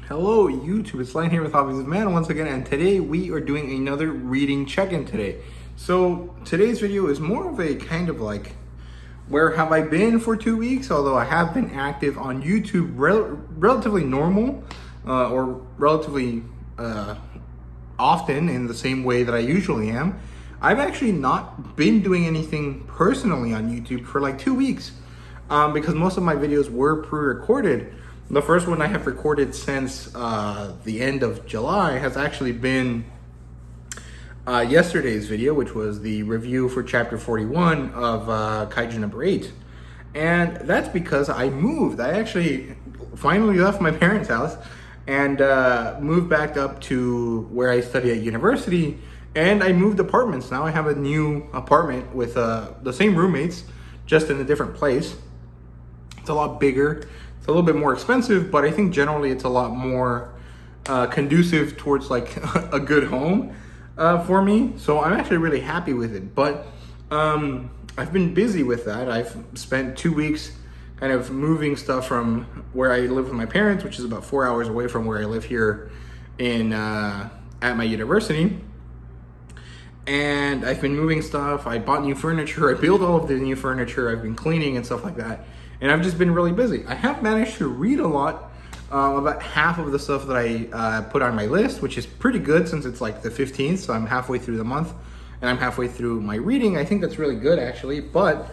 Hello YouTube, it's Lion here with Hobbies of Man once again, and today we are doing another reading check-in today. So today's video is more of a kind of like, where have I been for 2 weeks? Although I have been active on YouTube relatively normal or relatively often in the same way that I usually am. I've actually not been doing anything personally on YouTube for like 2 weeks because most of my videos were pre-recorded. The first one I have recorded since the end of July has actually been yesterday's video, which was the review for chapter 41 of Kaiju number 8. And that's because I moved. I actually finally left my parents' house and moved back up to where I study at university, and I moved apartments. Now I have a new apartment with the same roommates, just in a different place. It's a lot bigger. It's a little bit more expensive, but I think generally it's a lot more conducive towards like a good home for me. So I'm actually really happy with it. But I've been busy with that. I've spent 2 weeks kind of moving stuff from where I live with my parents, which is about 4 hours away from where I live here in at my university. And I've been moving stuff. I bought new furniture. I built all of the new furniture. I've been cleaning and stuff like that. And I've just been really busy. I have managed to read a lot, about half of the stuff that I put on my list, which is pretty good since it's like the 15th, so I'm halfway through the month, and I'm halfway through my reading. I think that's really good, actually, but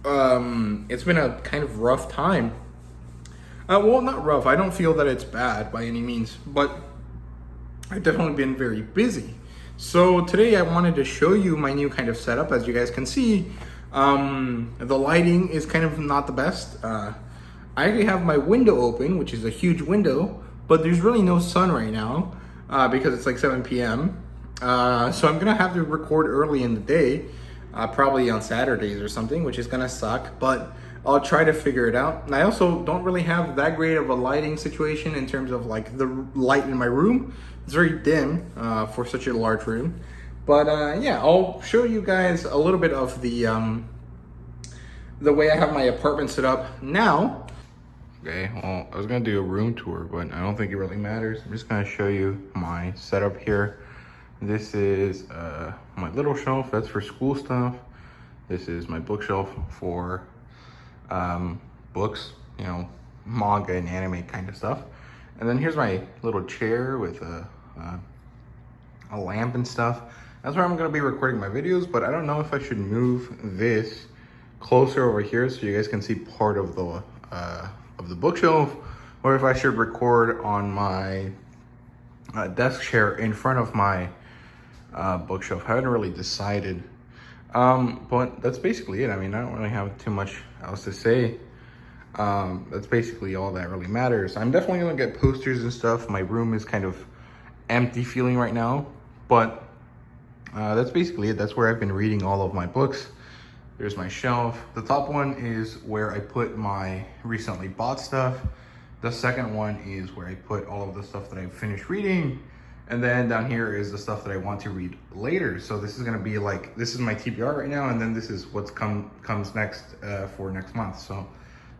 it's been a kind of rough time. Well, not rough. I don't feel that it's bad by any means, but I've definitely been very busy. So today I wanted to show you my new kind of setup. As you guys can see, the lighting is kind of not the best. I actually have my window open, which is a huge window, but there's really no sun right now because it's like 7 p.m. So I'm gonna have to record early in the day, probably on Saturdays or something, which is gonna suck, but I'll try to figure it out. And I also don't really have that great of a lighting situation in terms of like the light in my room. It's very dim for such a large room. But yeah, I'll show you guys a little bit of the way I have my apartment set up now. Okay, well, I was gonna do a room tour, but I don't think it really matters. I'm just gonna show you my setup here. This is my little shelf, that's for school stuff. This is my bookshelf for books, you know, manga and anime kind of stuff. And then here's my little chair with a lamp and stuff. That's where I'm gonna be recording my videos, but I don't know if I should move this closer over here so you guys can see part of the bookshelf, or if I should record on my desk chair in front of my bookshelf. I haven't really decided, but that's basically it. I mean, I don't really have too much else to say. That's basically all that really matters. I'm definitely gonna get posters and stuff. My room is kind of empty feeling right now, but that's basically it. That's where I've been reading all of my books. There's my shelf. The top one is where I put my recently bought stuff. The second one is where I put all of the stuff that I've finished reading. And then down here is the stuff that I want to read later. So this is gonna be like, this is my TBR right now, and then this is what's comes next for next month. So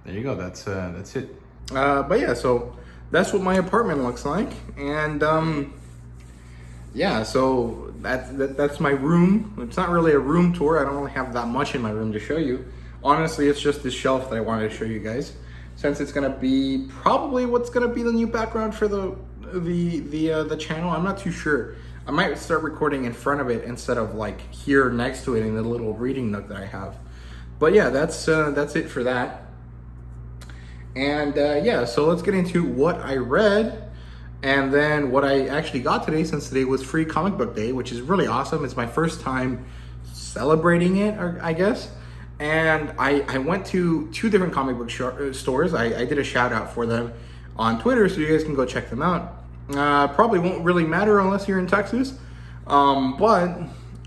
there you go, that's it. But yeah, so that's what my apartment looks like. And yeah, so that's my room. It's not really a room tour. I don't really have that much in my room to show you. Honestly, it's just this shelf that I wanted to show you guys, since it's gonna be probably what's gonna be the new background for the channel. I'm not too sure. I might start recording in front of it instead of like here next to it in the little reading nook that I have. But yeah, that's it for that. And yeah, so let's get into what I read. And then what I actually got today, since today was free comic book day, which is really awesome. It's my first time celebrating it, I guess. And I went to 2 different comic book stores. I did a shout out for them on Twitter, so you guys can go check them out. Probably won't really matter unless you're in Texas. But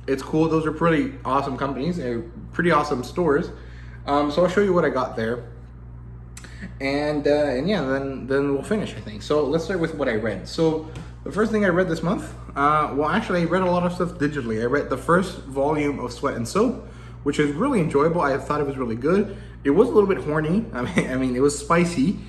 it's cool. Those are pretty awesome companies. They're pretty awesome stores. So I'll show you what I got there. And yeah, then we'll finish, I think. So let's start with what I read. So the first thing I read this month, well, actually I read a lot of stuff digitally. I read the first volume of Sweat and Soap, which is really enjoyable. I thought it was really good. It was a little bit horny. I mean, it was spicy,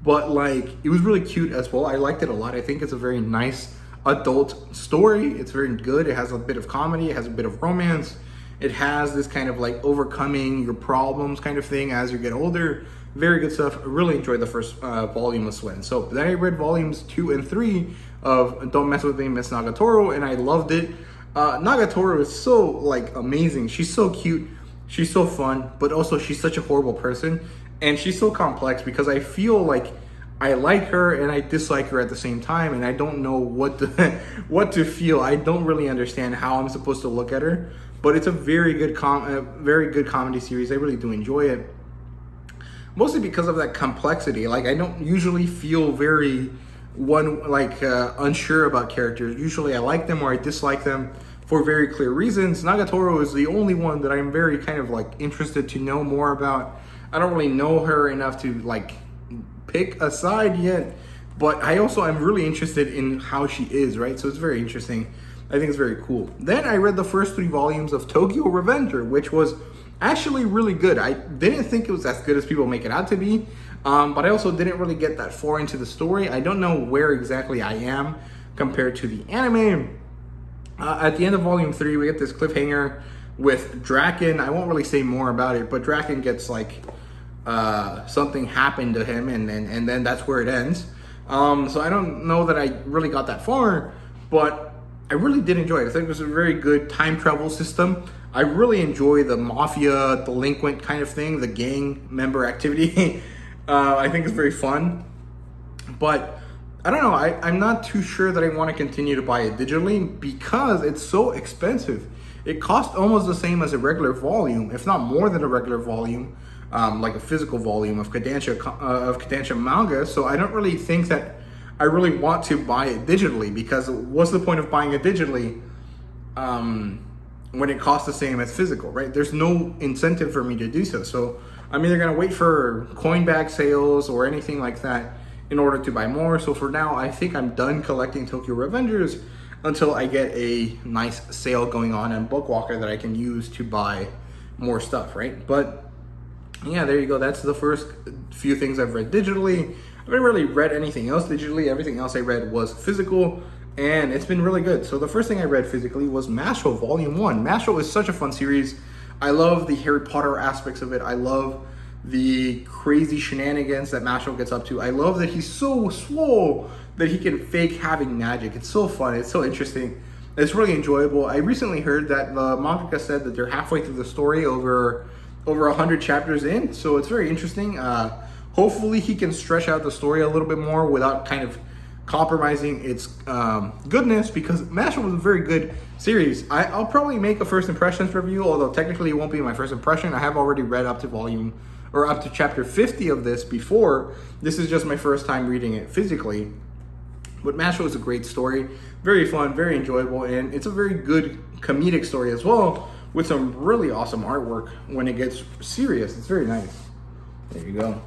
but like it was really cute as well. I liked it a lot. I think it's a very nice adult story. It's very good. It has a bit of comedy, it has a bit of romance, it has this kind of like overcoming your problems kind of thing as you get older. Very good stuff. I really enjoyed the first volume of Swen. So then I read volumes 2 and 3 of Don't Mess With Me, Miss Nagatoro, and I loved it. Nagatoro is so like amazing. She's so cute, she's so fun, but also she's such a horrible person, and she's so complex because I feel like I like her and I dislike her at the same time, and I don't know what to what to feel. I don't really understand how I'm supposed to look at her, but it's a very good comedy series. I really do enjoy it, mostly because of that complexity. Like I don't usually feel very unsure about characters. Usually I like them or I dislike them for very clear reasons. Nagatoro is the only one that I'm very kind of like interested to know more about. I don't really know her enough to like pick a side yet, but I also am really interested in how she is, right? So it's very interesting. I think it's very cool. Then I read the first 3 volumes of Tokyo Revenger, which was actually really good. I didn't think it was as good as people make it out to be, but I also didn't really get that far into the story. I don't know where exactly I am compared to the anime. At the end of volume 3, we get this cliffhanger with Draken. I won't really say more about it, but Draken gets like something happened to him, and then that's where it ends. So I don't know that I really got that far, but I really did enjoy it. I think it was a very good time travel system. I really enjoy the mafia delinquent kind of thing, the gang member activity. I think it's very fun, but I don't know. I'm not too sure that I want to continue to buy it digitally because it's so expensive. It costs almost the same as a regular volume, if not more than a regular volume, like a physical volume of Kodansha manga. So I don't really think that I really want to buy it digitally, because what's the point of buying it digitally when it costs the same as physical, right? There's no incentive for me to do so. So I'm either going to wait for coin bag sales or anything like that in order to buy more. So for now, I think I'm done collecting Tokyo Revengers until I get a nice sale going on in Bookwalker that I can use to buy more stuff, right? But yeah, there you go. That's the first few things I've read digitally. I haven't really read anything else digitally. Everything else I read was physical, and it's been really good. So the first thing I read physically was Mashle Volume 1. Mashle is such a fun series. I love the Harry Potter aspects of it. I love the crazy shenanigans that Mashle gets up to. I love that he's so swole that he can fake having magic. It's so fun. It's so interesting. It's really enjoyable. I recently heard that the mangaka said that they're halfway through the story, over 100 chapters in. So it's very interesting. Hopefully he can stretch out the story a little bit more without kind of compromising its goodness, because Mashle was a very good series. I'll probably make a first impressions review, although technically it won't be my first impression. I have already read up to chapter 50 of this before. This is just my first time reading it physically. But Mashle is a great story, very fun, very enjoyable, and it's a very good comedic story as well, with some really awesome artwork when it gets serious. It's very nice. There you go.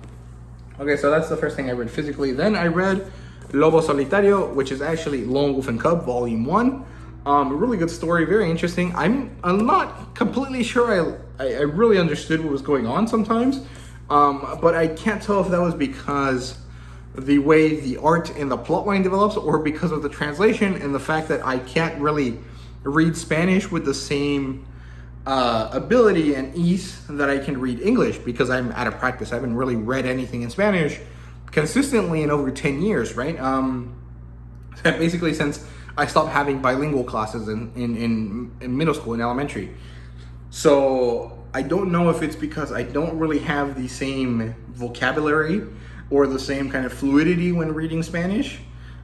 Okay, so that's the first thing I read physically. Then I read Lobo Solitario, which is actually Lone Wolf and Cub Volume 1. A really good story, very interesting. I'm not completely sure I really understood what was going on sometimes, but I can't tell if that was because the way the art and the plotline develops, or because of the translation and the fact that I can't really read Spanish with the same ability and ease that I can read English, because I'm out of practice. I haven't really read anything in Spanish consistently in over 10 years, right? Basically since I stopped having bilingual classes in middle school and elementary. So I don't know if it's because I don't really have the same vocabulary or the same kind of fluidity when reading Spanish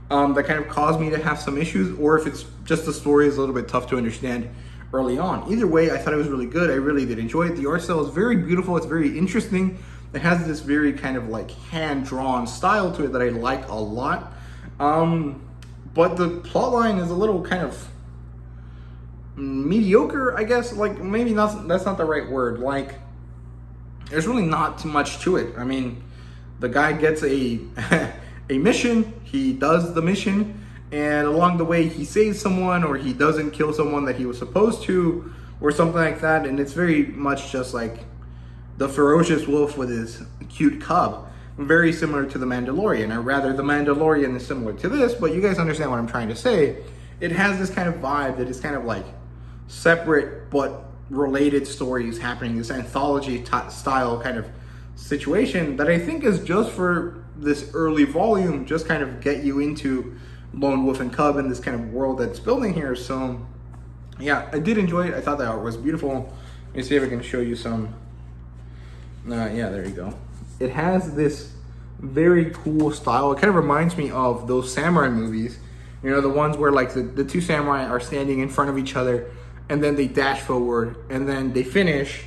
that kind of caused me to have some issues, or if it's just the story is a little bit tough to understand early on. Either way, I thought it was really good. I really did enjoy it. The art style is very beautiful. It's very interesting. It has this very kind of like hand-drawn style to it that I like a lot. But the plotline is a little kind of mediocre, I guess. Like, maybe that's not the right word. Like, there's really not too much to it. I mean, the guy gets a a mission, he does the mission, and along the way he saves someone, or he doesn't kill someone that he was supposed to, or something like that. And it's very much just like the ferocious wolf with his cute cub. very similar to The Mandalorian, or rather The Mandalorian is similar to this, but you guys understand what I'm trying to say. It has this kind of vibe that is kind of like separate but related stories happening, this anthology style kind of situation that I think is just for this early volume, just kind of get you into Lone Wolf and Cub and this kind of world that's building here. So yeah, I did enjoy it. I thought the art was beautiful. Let me see if I can show you some. Yeah, there you go. It has this very cool style. It kind of reminds me of those samurai movies. You know, the ones where like the two samurai are standing in front of each other and then they dash forward and then they finish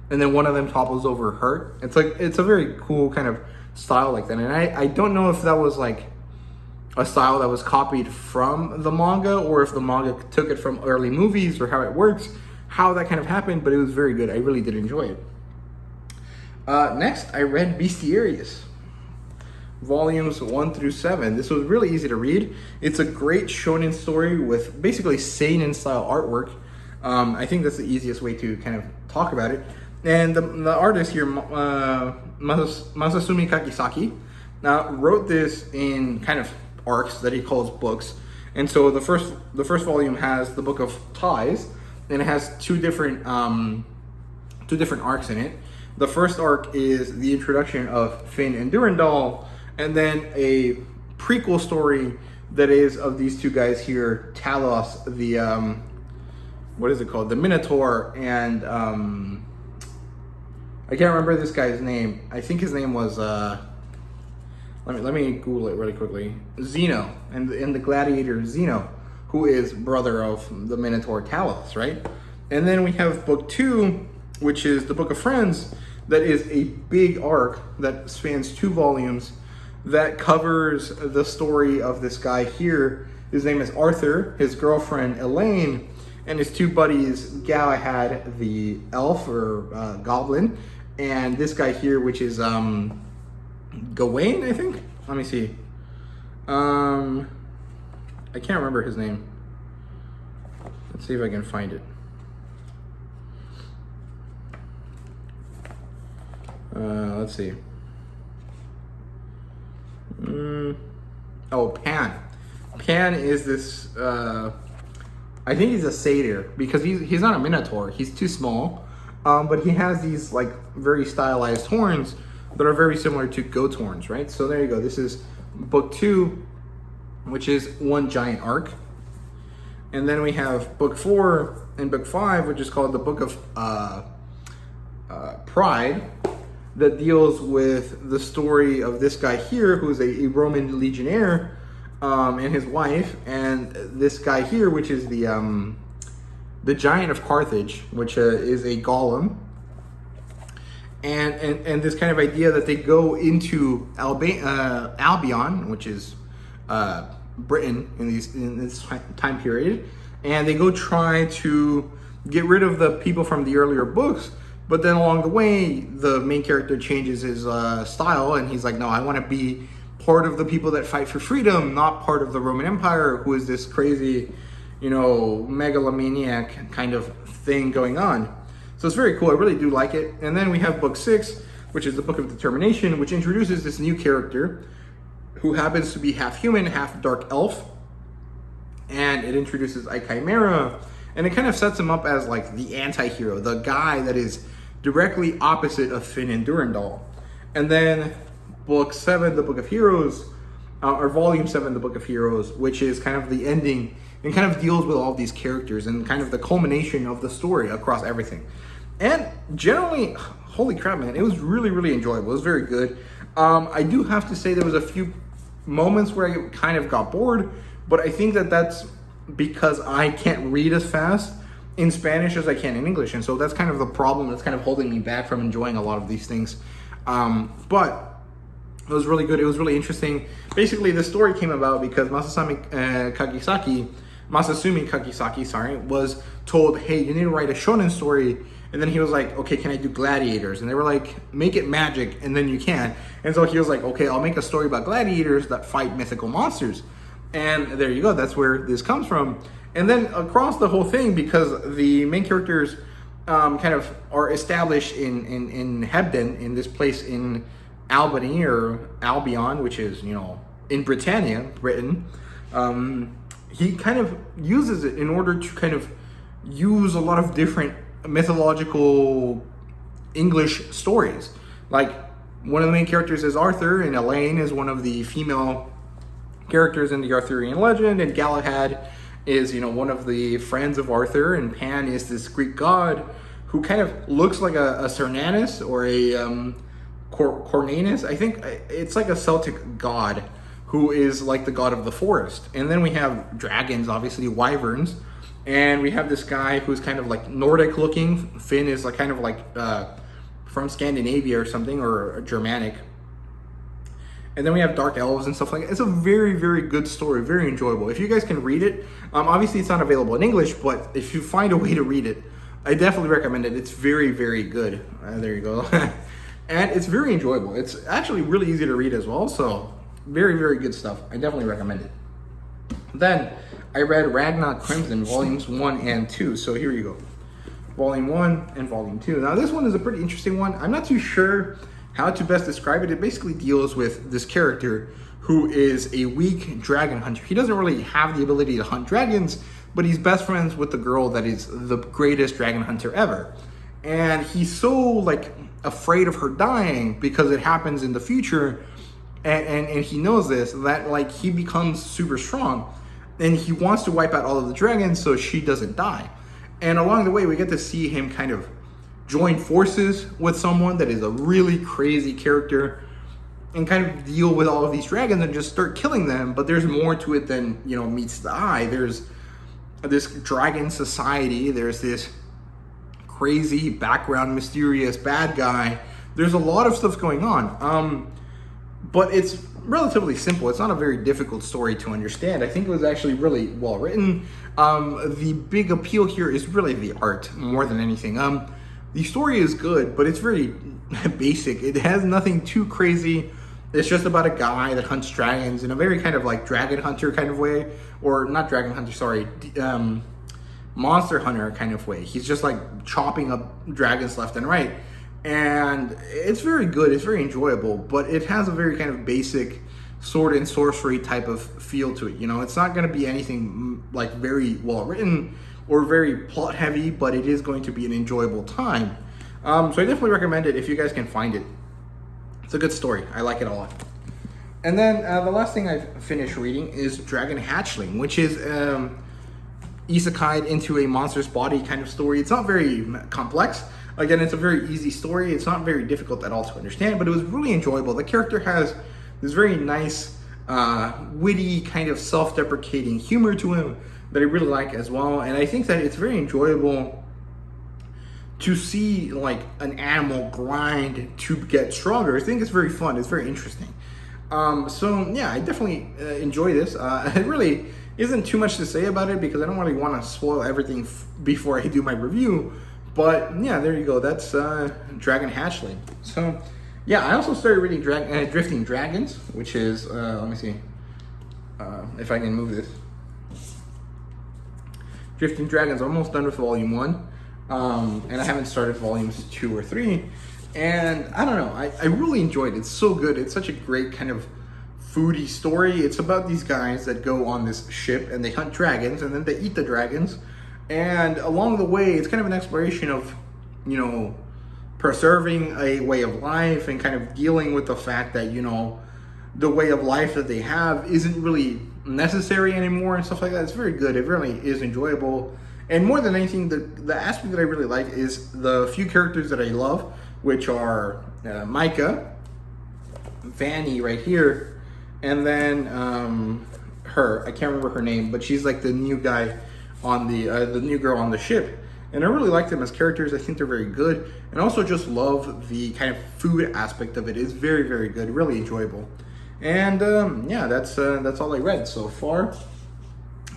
and then one of them topples over hurt. It's a very cool kind of style like that. And I don't know if that was like a style that was copied from the manga or if the manga took it from early movies or how it works, how that kind of happened, but it was very good. I really did enjoy it. Next, I read Bestiarius, volumes 1 through 7. This was really easy to read. It's a great shonen story with basically seinen style artwork. I think that's the easiest way to kind of talk about it. And the artist here, Masasumi Kakisaki, wrote this in kind of arcs that he calls books. And so the first volume has the Book of Ties, and it has two different arcs in it. The first arc is the introduction of Finn and Durandal, and then a prequel story that is of these two guys here, Talos, the what is it called? The Minotaur, and I can't remember this guy's name. I think his name was let me Google it really quickly. Zeno, and the gladiator Zeno, who is brother of the Minotaur Talos, right? And then we have book 2, which is the Book of Friends, that is a big arc that spans 2 volumes that covers the story of this guy here. His name is Arthur, his girlfriend Elaine, and his 2 buddies, Galahad the elf or goblin, and this guy here, which is Gawain, I think. Let me see. I can't remember his name. Let's see if I can find it. Let's see. Oh, Pan. Pan is this, I think he's a satyr because he's not a minotaur. He's too small, but he has these like very stylized horns that are very similar to goat horns, right? So there you go. This is book 2, which is one giant arc. And then we have book 4 and book 5, which is called the Book of Pride, that deals with the story of this guy here, who's a Roman legionnaire, and his wife, and this guy here, which is the giant of Carthage, which is a golem, and this kind of idea that they go into Albion, which is Britain in this time period, and they go try to get rid of the people from the earlier books. But then along the way, the main character changes his style, and he's like, no, I want to be part of the people that fight for freedom, not part of the Roman Empire, who is this crazy, megalomaniac kind of thing going on. So it's very cool. I really do like it. And then we have book 6, which is the Book of Determination, which introduces this new character who happens to be half human, half dark elf. And it introduces a chimera, and it kind of sets him up as like the anti-hero, the guy that is directly opposite of Finn and Durandal. And then book 7, the Book of Heroes, or volume 7, the Book of Heroes, which is kind of the ending and kind of deals with all of these characters and kind of the culmination of the story across everything. And generally, holy crap, man, it was really, really enjoyable. It was very good. I do have to say there was a few moments where I kind of got bored, but I think that that's because I can't read as fast in Spanish as I can in English. And so that's kind of the problem that's kind of holding me back from enjoying a lot of these things. But it was really good. It was really interesting. Basically, the story came about because Masasumi Kakisaki, was told, hey, you need to write a shonen story. And then he was like, okay, can I do gladiators? And they were like, make it magic, and then you can. And so he was like, okay, I'll make a story about gladiators that fight mythical monsters. And there you go. That's where this comes from. And then across the whole thing, because the main characters kind of are established in Hebden, in this place in Albany or Albion, which is, you know, in Britannia, Britain, he kind of uses it in order to kind of use a lot of different mythological English stories. Like, one of the main characters is Arthur, and Elaine is one of the female characters in the Arthurian legend, and Galahad is, you know, one of the friends of Arthur, and Pan is this Greek god who kind of looks like a Cernunnos or a Cornanus. I think it's like a Celtic god who is like the god of the forest. And then we have dragons, obviously wyverns, and we have this guy who's kind of like Nordic looking. Finn is like kind of like from Scandinavia or something, or Germanic. And then we have dark elves and stuff like that. It's a very, very good story, very enjoyable. If you guys can read it, obviously it's not available in English, but if you find a way to read it, I definitely recommend it. It's very, very good. There you go. And it's very enjoyable. It's actually really easy to read as well. So very, very good stuff. I definitely recommend it. Then I read Ragnar Crimson volumes 1 and 2. So here you go. Volume 1 and volume 2. Now this one is a pretty interesting one. I'm not too sure how to best describe it. It basically deals with this character who is a weak dragon hunter. He doesn't really have the ability to hunt dragons, but he's best friends with the girl that is the greatest dragon hunter ever. And he's so like afraid of her dying because it happens in the future, and he knows this, that like he becomes super strong, and he wants to wipe out all of the dragons so she doesn't die. And along the way, we get to see him kind of join forces with someone that is a really crazy character and kind of deal with all of these dragons and just start killing them. But there's more to it than, you know, meets the eye. There's this dragon society. There's this crazy background, mysterious bad guy. There's a lot of stuff going on. But it's relatively simple. It's not a very difficult story to understand. I think it was actually really well written. The big appeal here is really the art more than anything. The story is good, but it's very basic. It has nothing too crazy. It's just about a guy that hunts dragons in a very kind of like dragon hunter kind of way, or not dragon hunter, sorry, monster hunter kind of way. He's just like chopping up dragons left and right. And it's very good, it's very enjoyable, but it has a very kind of basic sword and sorcery type of feel to it. You know, it's not going to be anything like very well written or very plot heavy, but it is going to be an enjoyable time. So I definitely recommend it if you guys can find it. It's a good story. I like it a lot. And then the last thing I've finished reading is Dragon Hatchling, which is isekai'd into a monster's body kind of story. It's not very complex. Again, it's a very easy story. It's not very difficult at all to understand, but it was really enjoyable. The character has this very nice, witty, kind of self-deprecating humor to him that I really like as well. And I think that it's very enjoyable to see like an animal grind to get stronger. I think it's very fun. It's very interesting. So yeah, I definitely enjoy this. It really isn't too much to say about it because I don't really want to spoil everything before I do my review. But yeah, there you go. That's Dragon Hatchling. So yeah, I also started reading Drifting Dragons, which is, let me see if I can move this. Drifting Dragons, almost done with volume 1. And I haven't started volumes 2 or 3. And I don't know, I really enjoyed it. It's so good. It's such a great kind of foodie story. It's about these guys that go on this ship and they hunt dragons and then they eat the dragons. And along the way, it's kind of an exploration of, you know, preserving a way of life and kind of dealing with the fact that, you know, the way of life that they have isn't really necessary anymore and stuff like that. It's very good. It really is enjoyable. And more than anything, the aspect that I really like is the few characters that I love, which are Micah, Vanny right here, and then her. I can't remember her name, but she's like the new guy on the new girl on the ship. And I really like them as characters. I think they're very good. And also just love the kind of food aspect of it. It's very, very good, really enjoyable. And yeah, that's all I read so far.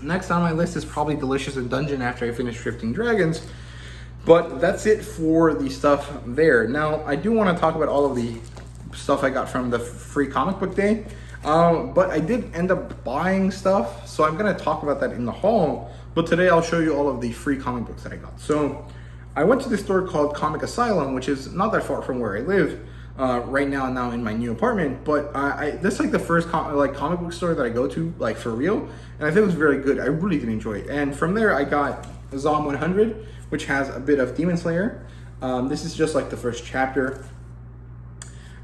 Next on my list is probably Delicious in Dungeon after I finish Drifting Dragons. But that's it for the stuff there. Now, I do want to talk about all of the stuff I got from the free comic book day. But I did end up buying stuff, so I'm going to talk about that in the haul. But today I'll show you all of the free comic books that I got. So I went to this store called Comic Asylum, which is not that far from where I live. right now in my new apartment. But this is like the first comic book store that I go to, like for real, and I think it was very good. I really did enjoy it. And from there I got Zom 100, which has a bit of Demon Slayer. This is just like the first chapter,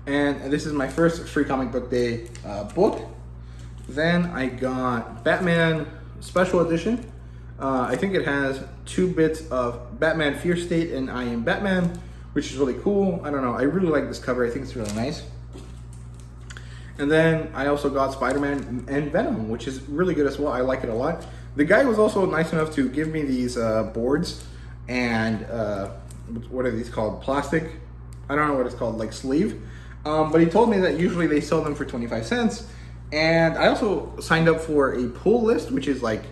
and this is my first free comic book day book. Then I got Batman Special Edition. I think it has 2 bits of Batman Fear State and I Am Batman, which is really cool. I don't know, I really like this cover. I think it's really nice. And then I also got Spider-Man and Venom, which is really good as well. I like it a lot. The guy was also nice enough to give me these boards and what are these called? Plastic? I don't know what it's called, like sleeve. But he told me that usually they sell them for 25 cents. And I also signed up for a pull list, which is like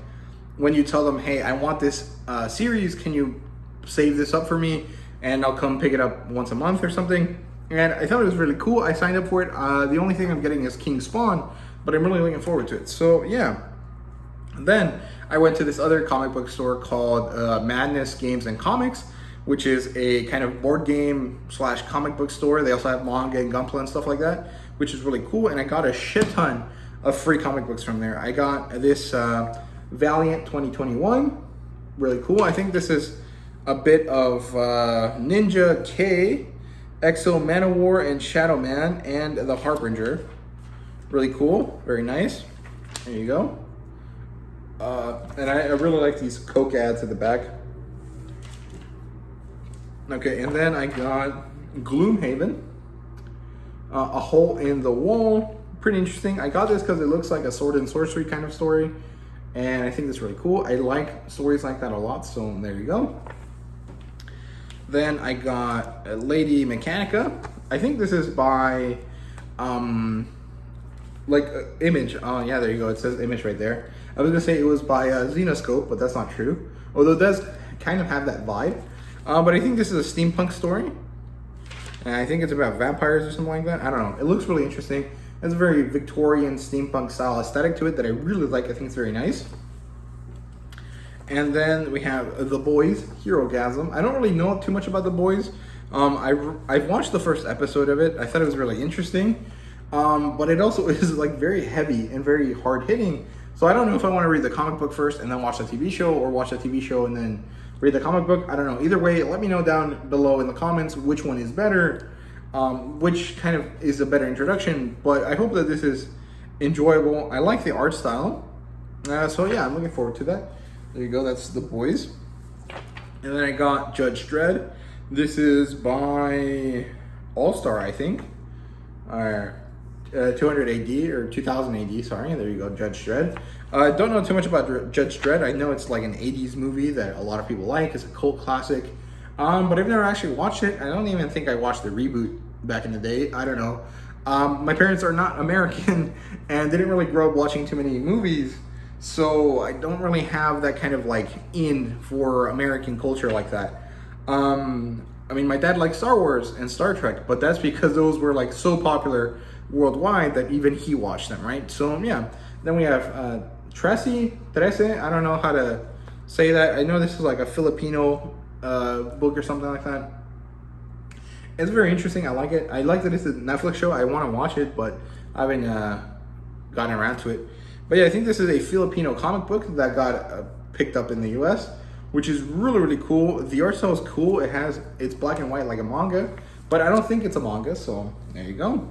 when you tell them, hey, I want this series, can you save this up for me? And I'll come pick it up once a month or something. And I thought it was really cool. I signed up for it. The only thing I'm getting is King Spawn, but I'm really looking forward to it. So yeah. Then I went to this other comic book store called Madness Games and Comics, which is a kind of board game / comic book store. They also have manga and Gunpla and stuff like that, which is really cool. And I got a shit ton of free comic books from there. I got this Valiant 2021, really cool. I think this is a bit of Ninja K, Exo Manowar, and Shadow Man, and the Harbinger. Really cool, very nice. There you go. And I really like these Coke ads at the back. Okay, and then I got Gloomhaven, A Hole in the Wall. Pretty interesting. I got this because it looks like a sword and sorcery kind of story, and I think that's really cool. I like stories like that a lot, so there you go. Then I got Lady Mechanica. I think this is by Image. Oh yeah, there you go. It says Image right there. I was gonna say it was by Xenoscope, but that's not true. Although it does kind of have that vibe. But I think this is a steampunk story. And I think it's about vampires or something like that. I don't know. It looks really interesting. It's a very Victorian steampunk style aesthetic to it that I really like. I think it's very nice. And then we have The Boys, Herogasm. I don't really know too much about The Boys. I've watched the first episode of it. I thought it was really interesting. But it also is like very heavy and very hard hitting. So I don't know if I want to read the comic book first and then watch the TV show, or watch the TV show and then read the comic book. I don't know. Either way, let me know down below in the comments which one is better, which kind of is a better introduction. But I hope that this is enjoyable. I like the art style. So yeah, I'm looking forward to that. There you go. That's The Boys. And then I got Judge Dredd. This is by All-Star, I think. 200 AD or 2000 AD, sorry. There you go, Judge Dredd. Don't know too much about Judge Dredd. I know it's like an 80s movie that a lot of people like. It's a cult classic. But I've never actually watched it. I don't even think I watched the reboot back in the day. I don't know. My parents are not American and didn't really grow up watching too many movies. So I don't really have that kind of like in for American culture like that. I mean, my dad likes Star Wars and Star Trek, but that's because those were like so popular worldwide that even he watched them, right? So yeah. Then we have Trece. I don't know how to say that. I know this is like a Filipino book or something like that. It's very interesting. I like it. I like that it's a Netflix show. I want to watch it, but I haven't gotten around to it. But yeah, I think this is a Filipino comic book that got picked up in the US, which is really, really cool. The art style is cool. It's black and white like a manga, but I don't think it's a manga, so there you go.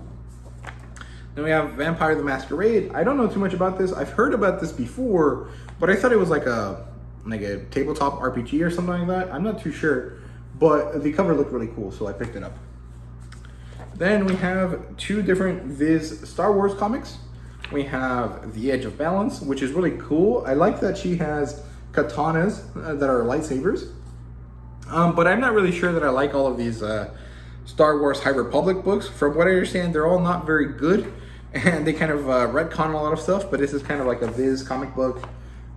Then we have Vampire the Masquerade. I don't know too much about this. I've heard about this before, but I thought it was like a tabletop RPG or something like that. I'm not too sure, but the cover looked really cool, so I picked it up. Then we have 2 different Viz Star Wars comics. We have The Edge of Balance, which is really cool. I like that she has katanas that are lightsabers. But I'm not really sure that I like all of these Star Wars High Republic books. From what I understand, they're all not very good, and they kind of retcon a lot of stuff, but this is kind of like a Viz comic book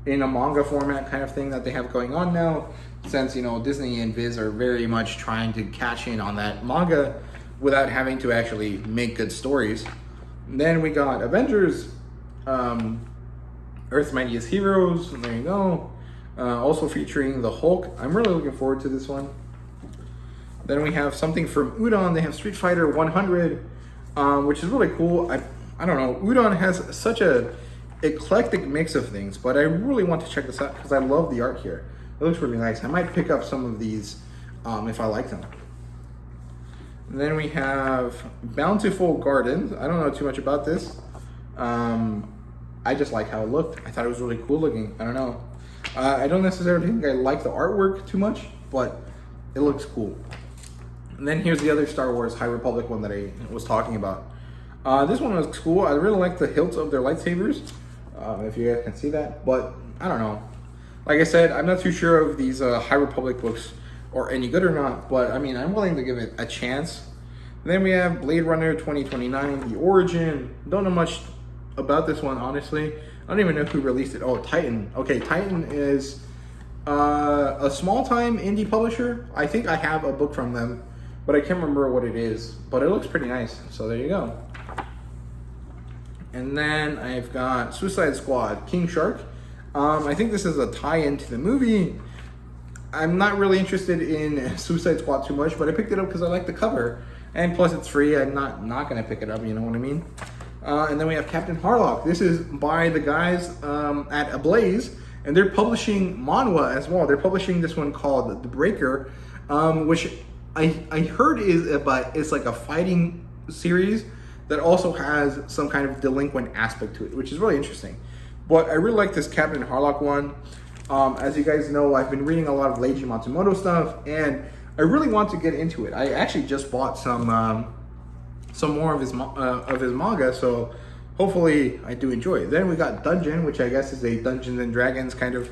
in a manga format kind of thing that they have going on now, since, you know, Disney and Viz are very much trying to cash in on that manga without having to actually make good stories. And then we got Avengers, Earth's Mightiest Heroes, and there you go. Also featuring the Hulk. I'm really looking forward to this one. Then we have something from Udon. They have Street Fighter 100, which is really cool. I don't know. Udon has such a eclectic mix of things, but I really want to check this out because I love the art here. It looks really nice. I might pick up some of these if I like them. And then we have Bountiful Gardens. I don't know too much about this. I just like how it looked. I thought it was really cool looking. I don't know. I don't necessarily think I like the artwork too much, but it looks cool. And then here's the other Star Wars High Republic one that I was talking about. This one was cool. I really like the hilts of their lightsabers, if you guys can see that. But I don't know. Like I said, I'm not too sure if these High Republic books are any good or not. But I mean, I'm willing to give it a chance. And then we have Blade Runner 2029, The Origin. Don't know much about this one, honestly. I don't even know who released it. Oh, Titan. Okay, Titan is a small-time indie publisher. I think I have a book from them, but I can't remember what it is. But it looks pretty nice. So there you go. And then I've got Suicide Squad, King Shark. I think this is a tie-in to the movie. I'm not really interested in Suicide Squad too much, but I picked it up because I like the cover. And plus it's free. I'm not going to pick it up, you know what I mean? And then we have Captain Harlock. This is by the guys at Ablaze, and they're publishing manhwa as well. They're publishing this one called The Breaker, which I heard it's like a fighting series that also has some kind of delinquent aspect to it, which is really interesting. But I really like this Captain Harlock one. As you guys know, I've been reading a lot of Leiji Matsumoto stuff, and I really want to get into it. I actually just bought some more of his manga, so hopefully I do enjoy it. Then we got Dungeon, which I guess is a Dungeons and Dragons kind of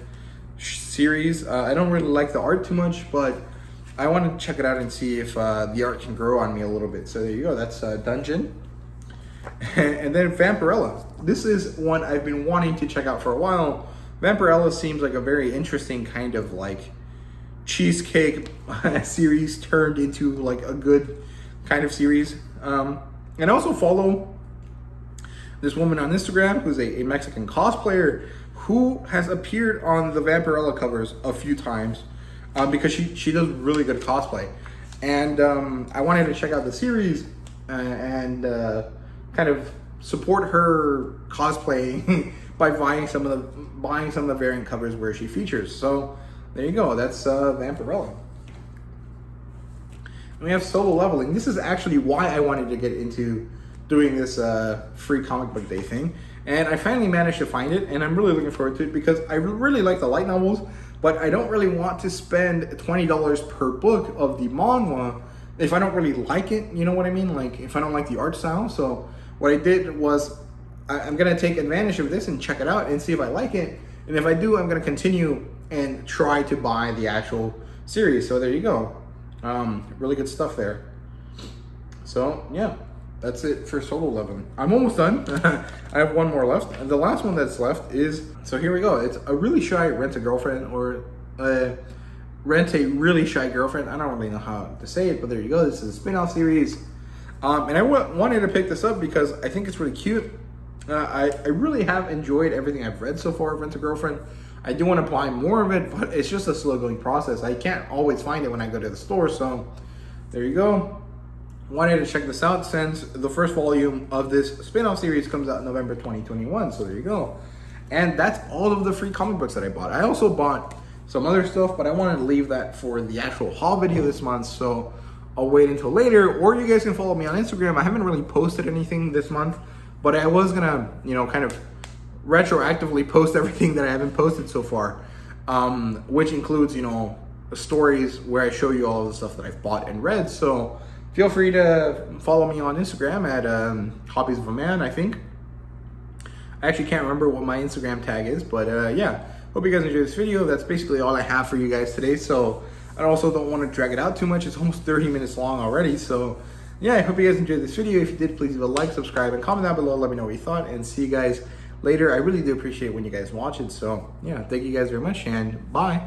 series. I don't really like the art too much, but I want to check it out and see if the art can grow on me a little bit. So there you go, that's Dungeon. And then Vampirella. This is one I've been wanting to check out for a while. Vampirella seems like a very interesting kind of like cheesecake series turned into like a good kind of series. And I also follow this woman on Instagram who's a Mexican cosplayer who has appeared on the Vampirella covers a few times because she does really good cosplay. And I wanted to check out the series and kind of support her cosplay by buying some of the variant covers where she features. So there you go. That's Vampirella. And we have Solo Leveling. This is actually why I wanted to get into doing this free comic book day thing. And I finally managed to find it, and I'm really looking forward to it because I really like the light novels, but I don't really want to spend $20 per book of the manhwa if I don't really like it, you know what I mean? Like if I don't like the art style. So what I did was I'm gonna take advantage of this and check it out and see if I like it. And if I do, I'm gonna continue and try to buy the actual series. So there you go. Really good stuff there. So yeah, that's it for Solo Leveling. I'm almost done. I have one more left. And the last one that's left is, so here we go. It's a really shy rent-a-girlfriend or rent a really shy girlfriend. I don't really know how to say it, but there you go. This is a spin-off series. And I wanted to pick this up because I think it's really cute. I really have enjoyed everything I've read so far of Rent-A-Girlfriend. I do want to buy more of it, but it's just a slow-going process. I can't always find it when I go to the store, so there you go. Wanted to check this out since the first volume of this spin-off series comes out in November 2021, so there you go. And that's all of the free comic books that I bought. I also bought some other stuff, but I wanted to leave that for the actual haul video this month, so I'll wait until later, or you guys can follow me on Instagram. I haven't really posted anything this month, but I was gonna, kind of retroactively post everything that I haven't posted so far, which includes, stories where I show you all of the stuff that I've bought and read. So feel free to follow me on Instagram at Hobbies of a Man, I think. I actually can't remember what my Instagram tag is, but yeah. Hope you guys enjoyed this video. That's basically all I have for you guys today. So I also don't want to drag it out too much. It's almost 30 minutes long already. So yeah, I hope you guys enjoyed this video. If you did, please leave a like, subscribe, and comment down below. Let me know what you thought, and see you guys later. I really do appreciate when you guys watch it. So yeah, thank you guys very much, and bye.